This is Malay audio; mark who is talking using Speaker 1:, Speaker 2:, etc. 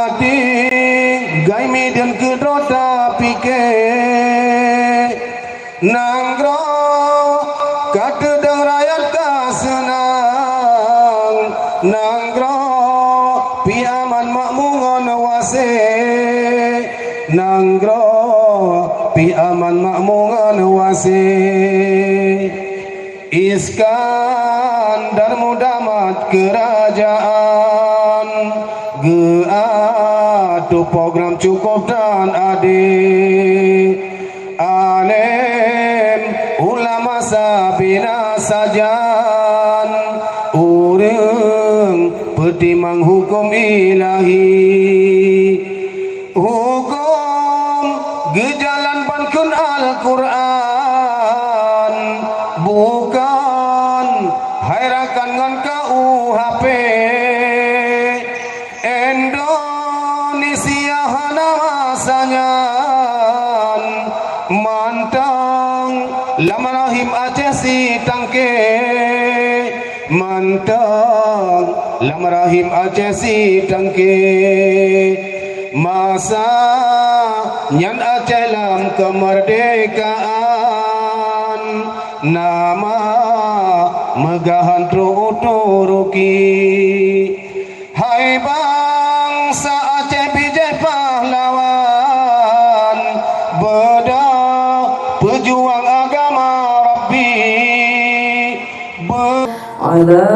Speaker 1: hati gai medan kedrota pike nanggro kata deng rakyat ka senang nanggro pi aman makmungon wase nanggro pi aman makmungon wase Iskandar mudamat kerajaan geatu program cukup dan adil alim ulama sabina sajan urang petimang hukum ilahi hukum gejalan pankun Al-Quran bukan hairakan ngan KUHP Indonesia hana masanya mantang lamarahim Aceh si tangke mantang lamarahim Aceh si tangke masa nyan Aceh lam kemerdekaan nama megahan turuki hai bangsa Aceh bijak pahlawan beda pejuang agama Rabbi
Speaker 2: ala